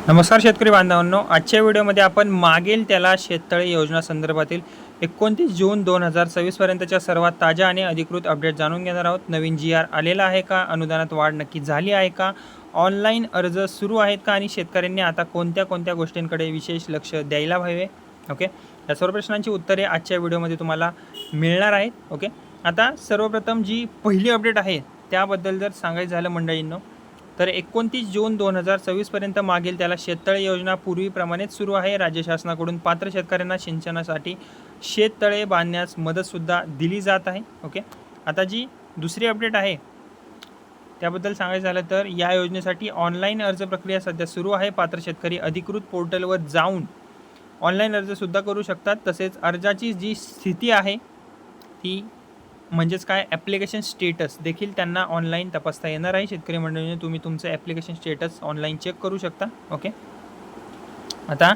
नमस्कार शेतकरी बांधवांनो, आजच्या व्हिडिओमध्ये आपण मागेल त्याला शेततळे योजना संदर्भातील 29 जून 2026 पर्यंतच्या सर्वात ताज्या आणि अधिकृत अपडेट जाणून घेणार आहोत. नवीन GR आलेला आहे का, अनुदानात वाढ नक्की झाली आहे का, ऑनलाईन अर्ज सुरू आहेत का आणि शेतकऱ्यांनी आता कोणत्या कोणत्या गोष्टींकडे विशेष लक्ष द्यायला हवे. ओके, या सर्व प्रश्नांची उत्तरे आजच्या व्हिडिओमध्ये तुम्हाला मिळणार आहेत. ओके, आता सर्वप्रथम जी पहिली अपडेट आहे त्याबद्दल जर सांगायचं झालं मंडळींनो, तर 29 जून 2026 पर्यंत मागेल त्याला शेततळे योजना पूर्वीप्रमाणेच सुरू आहे. राज्य शासनाकडून पात्र शेतकऱ्यांना सिंचनासाठी शेततळे बांधण्यास मदतसुद्धा दिली जात आहे. ओके, आता जी दुसरी अपडेट आहे त्याबद्दल सांगायचं झालं तर या योजनेसाठी ऑनलाईन अर्ज प्रक्रिया सध्या सुरू आहे. पात्र शेतकरी अधिकृत पोर्टलवर जाऊन ऑनलाईन अर्जसुद्धा करू शकतात. तसेच अर्जाची जी स्थिती आहे ती म्हणजेच काय ॲप्लिकेशन स्टेटस देखील त्यांना ऑनलाईन तपासता येणार आहे. शेतकरी मंडळीने तुम्ही तुमचं ॲप्लिकेशन स्टेटस ऑनलाईन चेक करू शकता. ओके, आता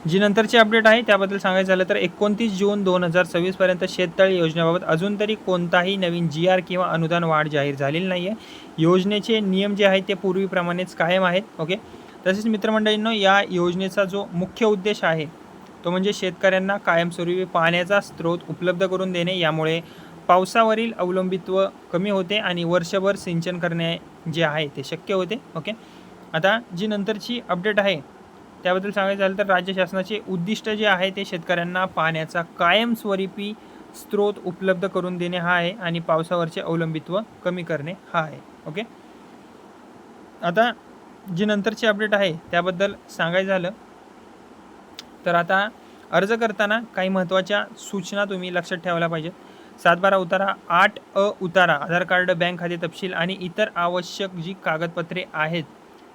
जी नंतरची अपडेट आहे त्याबद्दल सांगायचं झालं तर 29 जून 2026 पर्यंत शेततळे योजनेबाबत अजून तरी कोणताही नवीन GR किंवा अनुदान वाढ जाहीर झालेली नाही आहे. योजनेचे नियम जे आहेत ते पूर्वीप्रमाणेच कायम आहेत. ओके, तसेच मित्रमंडळींनो, या योजनेचा जो मुख्य उद्देश आहे तो म्हणजे शेतकऱ्यांना कायमस्वरूपी पाण्याचा स्रोत उपलब्ध करून देणे. यामुळे पावसावरील अवलंबित्व कमी होते आणि वर्षभर सिंचन करणे जे आहे ते शक्य होते. ओके, आता जी नंतरची अपडेट आहे त्याबद्दल सांगायचं झालं तर राज्य शासनाचे उद्दिष्ट जे आहे ते शेतकऱ्यांना पाण्याचा कायमस्वरूपी स्रोत उपलब्ध करून देणे हा आहे आणि पावसावरचे अवलंबित्व कमी करणे हा आहे. ओके, आता जी नंतरची अपडेट आहे त्याबद्दल सांगायचं झालं तर आता अर्ज करताना काही महत्त्वाच्या सूचना तुम्ही लक्षात ठेवायला पाहिजेत. 7/12 उतारा, 8A उतारा, आधार कार्ड, बँक खाते तपशील आणि इतर आवश्यक जी कागदपत्रे आहेत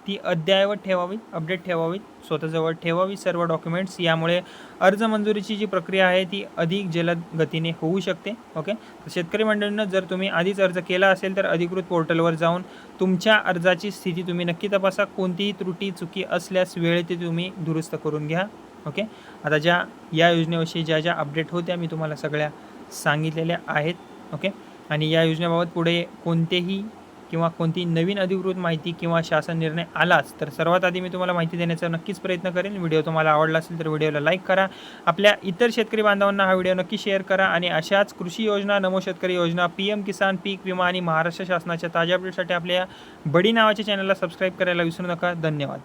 ती अद्ययावत ठेवावी, अपडेट ठेवावीत, स्वतःजवळ ठेवावी सर्व डॉक्युमेंट्स. यामुळे अर्ज मंजुरीची जी प्रक्रिया आहे ती अधिक जलद गतीने होऊ शकते. ओके, तर शेतकरी मंडळींना जर तुम्ही आधीच अर्ज केला असेल तर अधिकृत पोर्टलवर जाऊन तुमच्या अर्जाची स्थिती तुम्ही नक्की तपासा. कोणतीही त्रुटी चुकी असल्यास वेळेत ते तुम्ही दुरुस्त करून घ्या. ओके, आता या योजनेविषयी ज्या अपडेट होत्या मी तुम्हाला सगळ्या सांगितलेल्या आहेत. ओके, आणि या योजनेबाबत पुढे कोणतेही किंवा कोणती नवीन अधिकृत माहिती किंवा शासन निर्णय आलाच तर सर्वात आधी मी तुम्हाला माहिती देण्याचा नक्कीच प्रयत्न करेन. व्हिडिओ तुम्हाला आवडला असेल तर व्हिडिओला लाईक करा. आपल्या इतर शेतकरी बांधवांना हा व्हिडिओ नक्की शेअर करा आणि अशाच कृषी योजना, नमो शेतकरी योजना, PM किसान, पीक विमा आणि महाराष्ट्र शासनाच्या ताज्या अपडेटसाठी आपल्या बडी नावाच्या चॅनलला सबस्क्राईब करायला विसरू नका. धन्यवाद.